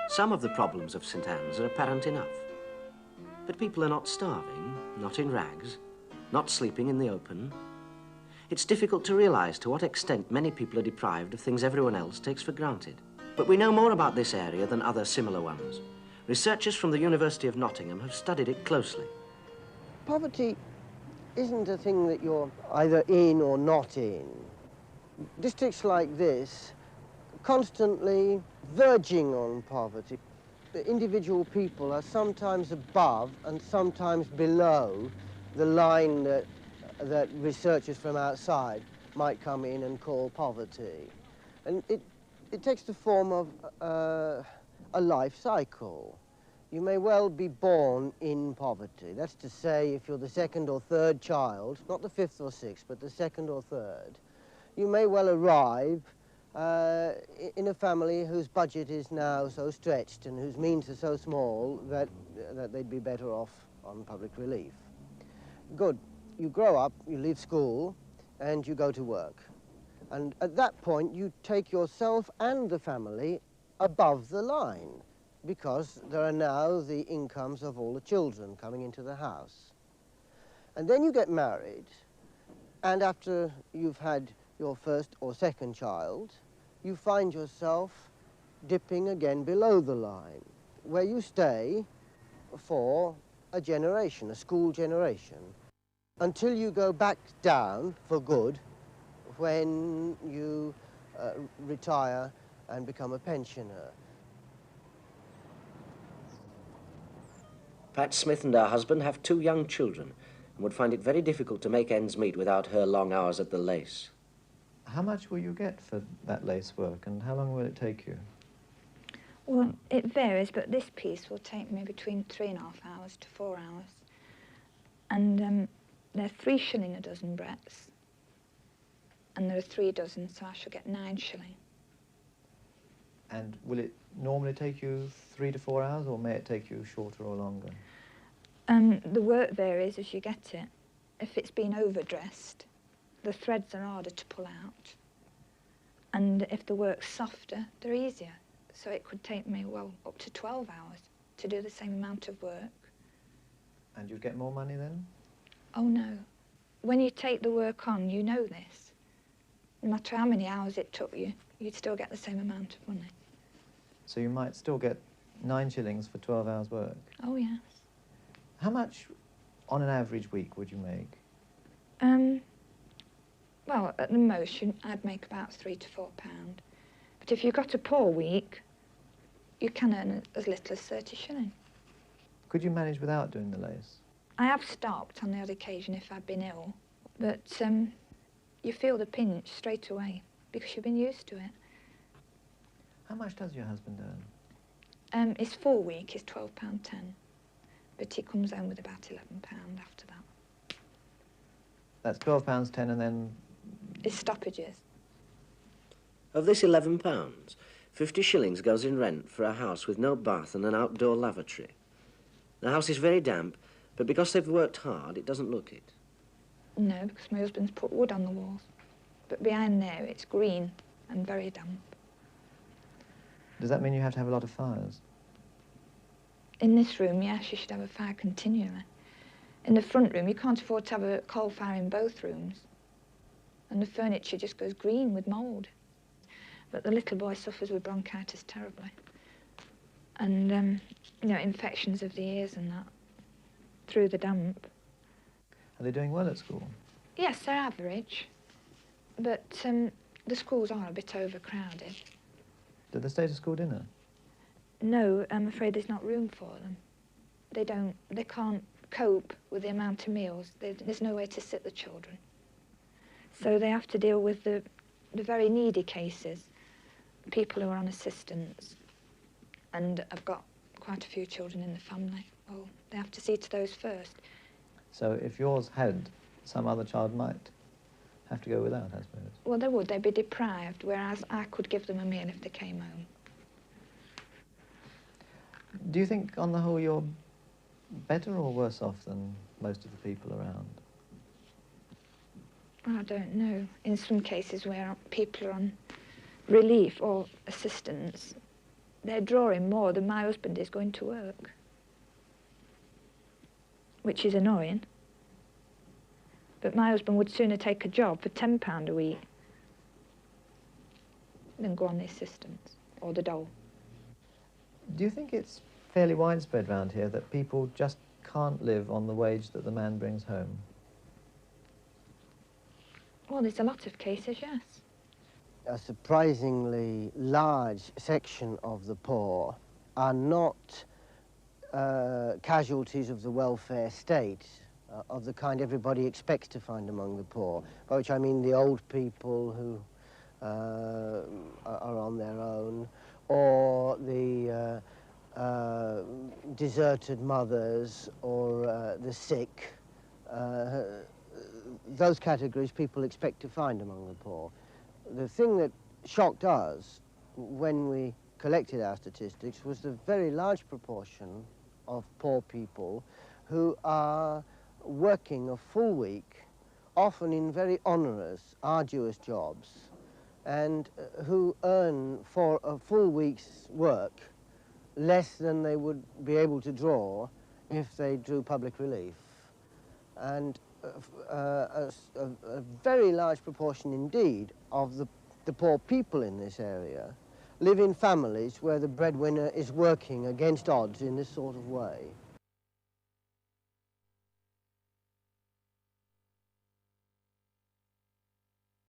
Some of the problems of St Anne's are apparent enough. But people are not starving, not in rags, not sleeping in the open. It's difficult to realise to what extent many people are deprived of things everyone else takes for granted. But we know more about this area than other similar ones. Researchers from the University of Nottingham have studied it closely. Poverty isn't a thing that you're either in or not in. Districts like this constantly verging on poverty. The individual people are sometimes above and sometimes below the line that researchers from outside might come in and call poverty. And it takes the form of a life cycle. You may well be born in poverty. That's to say, if you're the second or third child, not the fifth or sixth, but the second or third, you may well arrive in a family whose budget is now so stretched and whose means are so small that they'd be better off on public relief. Good. You grow up, you leave school, and you go to work. And at that point, you take yourself and the family above the line, because there are now the incomes of all the children coming into the house. And then you get married, and after you've had your first or second child, you find yourself dipping again below the line, where you stay for a generation, a school generation, until you go back down for good when you retire and become a pensioner. Pat Smith and her husband have 2 young children and would find it very difficult to make ends meet without her long hours at the lace. How much will you get for that lace work, and how long will it take you? Well, it varies, but this piece will take me between 3.5 hours to 4 hours. And they're 3 shilling a dozen breadths, and there are 3 dozen, so I shall get 9 shilling. And will it normally take you 3 to 4 hours, or may it take you shorter or longer? The work varies as you get it. If it's been overdressed, the threads are harder to pull out. And if the work's softer, they're easier. So it could take me, well, up to 12 hours to do the same amount of work. And you get more money then? Oh, no. When you take the work on, you know this. No matter how many hours it took you, you'd still get the same amount of money. So you might still get 9 shillings for 12 hours work? Oh, yes. How much on an average week would you make? Well, at the most, I'd make about £3 to £4. But if you've got a poor week, you can earn as little as 30 shillings. Could you manage without doing the lace? I have stopped on the odd occasion if I've been ill, but you feel the pinch straight away because you've been used to it. How much does your husband earn? His full week is £12.10, but he comes home with about £11 after that. That's £12.10 and then... His stoppages. Of this £11, 50 shillings goes in rent for a house with no bath and an outdoor lavatory. The house is very damp, but because they've worked hard, it doesn't look it. No, because my husband's put wood on the walls. But behind there, it's green and very damp. Does that mean you have to have a lot of fires? In this room, yes, you should have a fire continually. In the front room, you can't afford to have a coal fire in both rooms. And the furniture just goes green with mould. But the little boy suffers with bronchitis terribly. And, you know, infections of the ears and that, through the damp. Are they doing well at school? Yes, they're average. But the schools are a bit overcrowded. Did they stay to school dinner? No, I'm afraid there's not room for them. They can't cope with the amount of meals. There's no way to sit the children. So they have to deal with the very needy cases, people who are on assistance. And I've got quite a few children in the family. Well, they have to see to those first. So if yours had, some other child might have to go without, I suppose? Well, they would. They'd be deprived, whereas I could give them a meal if they came home. Do you think, on the whole, you're better or worse off than most of the people around? I don't know. In some cases where people are on relief or assistance, they're drawing more than my husband is going to work, which is annoying. But my husband would sooner take a job for £10 a week than go on the assistance or the dole. Do you think it's fairly widespread around here that people just can't live on the wage that the man brings home? Well, there's a lot of cases, yes. A surprisingly large section of the poor are not casualties of the welfare state, of the kind everybody expects to find among the poor, by which I mean the old people who are on their own, or the deserted mothers, or the sick. Those categories people expect to find among the poor. The thing that shocked us when we collected our statistics was the very large proportion of poor people who are working a full week, often in very onerous, arduous jobs, and who earn for a full week's work less than they would be able to draw if they drew public relief. And a very large proportion indeed of the poor people in this area live in families where the breadwinner is working against odds in this sort of way.